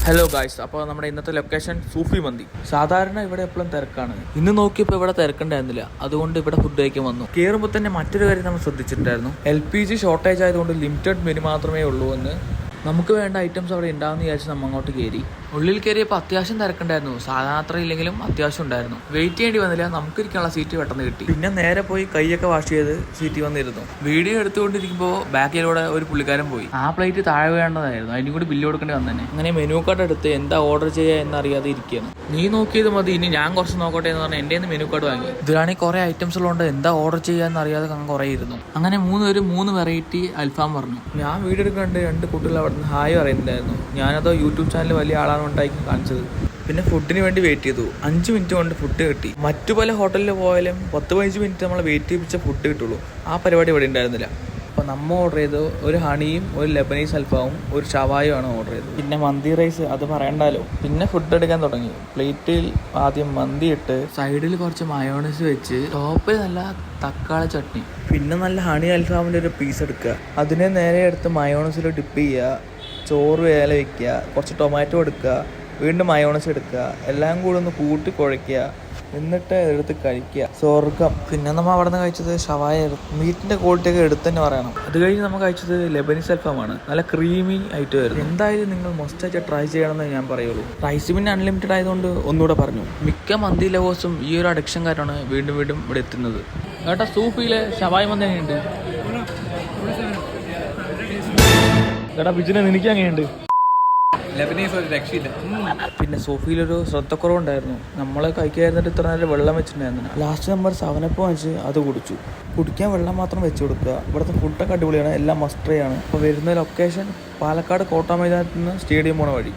Hello guys, അപ്പോൾ നമ്മുടെ ഇന്നത്തെ ലൊക്കേഷൻ സൂഫി മന്തി. സാധാരണ ഇവിടെ എപ്പോഴും തിരക്കാണ്. ഇന്ന് നോക്കിയപ്പോൾ ഇവിടെ തിരക്കുണ്ടായിരുന്നില്ല, അതുകൊണ്ട് ഇവിടെ ഫുഡ് കഴിക്കാൻ വന്നു. കയറുമ്പോൾ തന്നെ മറ്റൊരു കാര്യം നമ്മൾ ശ്രദ്ധിച്ചിട്ടുണ്ടായിരുന്നു. LPG ഷോർട്ടേജ് ആയതുകൊണ്ട് ലിമിറ്റഡ് മെനു മാത്രമേ ഉള്ളൂ എന്ന്. നമുക്ക് വേണ്ട ഐറ്റംസ് അവിടെ ഉണ്ടാവുമെന്ന് വിചാരിച്ച് നമ്മൾ അങ്ങോട്ട് കയറി. ഉള്ളിൽ കയറിയപ്പോൾ അത്യാവശ്യം തിരക്കുണ്ടായിരുന്നു. സാധാരണ അത്ര ഇല്ലെങ്കിലും അത്യാവശ്യം ഉണ്ടായിരുന്നു. വെയിറ്റ് ചെയ്യേണ്ടി വന്നില്ല, നമുക്കിരിക്കാനുള്ള സീറ്റ് പെട്ടെന്ന് കിട്ടി. പിന്നെ നേരെ പോയി കൈയൊക്കെ വാഷ് ചെയ്ത് സീറ്റിൽ വന്നിരുന്നു. വീഡിയോ എടുത്തുകൊണ്ടിരിക്കുമ്പോൾ ബാക്കിലൂടെ ഒരു പുള്ളിക്കാരൻ പോയി. ആ പ്ലേറ്റ് താഴെ വേണ്ടതായിരുന്നു, അതിനും കൂടി ബില്ല് കൊടുക്കേണ്ടി വന്നെ. അങ്ങനെ മെനു കാർഡ് എടുത്ത് എന്താ ഓർഡർ ചെയ്യുക എന്നറിയാതെ ഇരിക്കുകയാണ്. നീ നോക്കിയത് മതി, ഇനി ഞാൻ കുറച്ച് നോക്കട്ടെ എന്ന് പറഞ്ഞാൽ എൻ്റെ മെനു കാർഡ് വാങ്ങി. ഇതിലാണെങ്കിൽ കുറെ ഐറ്റംസ് ഉള്ളതുകൊണ്ട് എന്താ ഓർഡർ ചെയ്യുക എന്നറിയാതെ അങ്ങ് കുറേ ഇരുന്നു. അങ്ങനെ 3 വെറൈറ്റി അൽഫാം പറഞ്ഞു. ഞാൻ വീഡിയോ എടുക്കാണ്ട് 2 കുട്ടികൾ അവിടെ നിന്ന് ഹായ് പറയുന്നുണ്ടായിരുന്നു. ഞാനതോ യൂട്യൂബ് ചാനൽ വലിയ ആളാണ് ഉണ്ടാക്കി കാണിച്ചത്. പിന്നെ ഫുഡിന് വേണ്ടി വെയിറ്റ് ചെയ്തു. 5 മിനിറ്റ് കൊണ്ട് ഫുഡ് കിട്ടി. മറ്റു പല ഹോട്ടലിൽ പോയാലും 10-15 മിനിറ്റ് നമ്മൾ വെയിറ്റ് ചെയ്യിപ്പിച്ച ഫുഡ് കിട്ടുള്ളൂ. ആ പരിപാടി ഇവിടെ ഉണ്ടായിരുന്നില്ല. അപ്പോൾ നമ്മൾ ഓർഡർ ചെയ്ത് ഒരു ഹണിയും ഒരു ലെബനീസ് അൽഫാമും ഒരു ഷവായുമാണ് ഓർഡർ ചെയ്തത്. പിന്നെ മന്തി റൈസ്, അത് പറയണ്ടല്ലോ. പിന്നെ ഫുഡ് എടുക്കാൻ തുടങ്ങി. പ്ലേറ്റിൽ ആദ്യം മന്തി ഇട്ട് സൈഡിൽ കുറച്ച് മയോണൈസ് വെച്ച് ടോപ്പിൽ നല്ല തക്കാളി ചട്നി, പിന്നെ നല്ല ഹണി അൽഫാമിൻ്റെ ഒരു പീസ് എടുക്കുക. അതിനെ നേരെ എടുത്ത് മയോണൈസിൽ ഡിപ്പ് ചെയ്യുക. ചോറ് വേല വയ്ക്കുക, കുറച്ച് ടൊമാറ്റോ എടുക്കുക, വീണ്ടും മയോണൈസ് എടുക്കുക, എല്ലാം കൂടി ഒന്ന് കൂട്ടി കുഴയ്ക്കുക, എന്നിട്ട് എടുത്ത് കഴിക്കുക. സ്വർഗം. പിന്നെ നമ്മൾ അവിടെ നിന്ന് കഴിച്ചത് ഷവായ ആയിരുന്നു. മീറ്റിൻ്റെ ക്വാളിറ്റി ഒക്കെ എടുത്ത് തന്നെ പറയണം. അത് കഴിഞ്ഞ് നമ്മൾ കഴിച്ചത് ലെബനീസ് അൽഫാമാണ്. നല്ല ക്രീമി ആയിട്ട് വരുന്നത്. എന്തായാലും നിങ്ങൾ മസ്റ്റായിട്ട് ട്രൈ ചെയ്യണമെന്ന് ഞാൻ പറയുള്ളൂ. റൈസ് പിന്നെ അൺലിമിറ്റഡ് ആയതുകൊണ്ട് ഒന്നുകൂടെ പറഞ്ഞു. മിക്ക മന്തി ലവേഴ്സും ഈ ഒരു അഡിക്ഷൻകാരാണ് വീണ്ടും വീണ്ടും ഇവിടെ എത്തുന്നത്. ഏട്ടാ, സൂഫിയിലെ ഷവായ മന്തി എങ്ങനെയുണ്ട്? ഏട്ടാ ബിജിനെ നിനക്ക് എങ്ങനെയുണ്ട്? ലെബനീസ് ഒരു രക്ഷയില്ല. പിന്നെ സോഫിയിലൊരു ശ്രദ്ധക്കുറവുണ്ടായിരുന്നു. നമ്മൾ കഴിക്കാതിരുന്നിട്ട് ഇത്ര നേരം വെള്ളം വെച്ചിട്ടുണ്ടായിരുന്നു. ലാസ്റ്റ് നമ്മൾ 7up വാങ്ങിച്ച് അത് കുടിക്കാൻ വെള്ളം മാത്രം വെച്ച് കൊടുക്കുക. ഇവിടുത്തെ ഫുഡൊക്കെ അടിപൊളിയാണ്, എല്ലാം മസ്റ്റ് ട്രൈ ആണ്. അപ്പോൾ വരുന്ന ലൊക്കേഷൻ പാലക്കാട് കോട്ട മൈതാനത്ത് നിന്ന് സ്റ്റേഡിയം പോണ വഴി.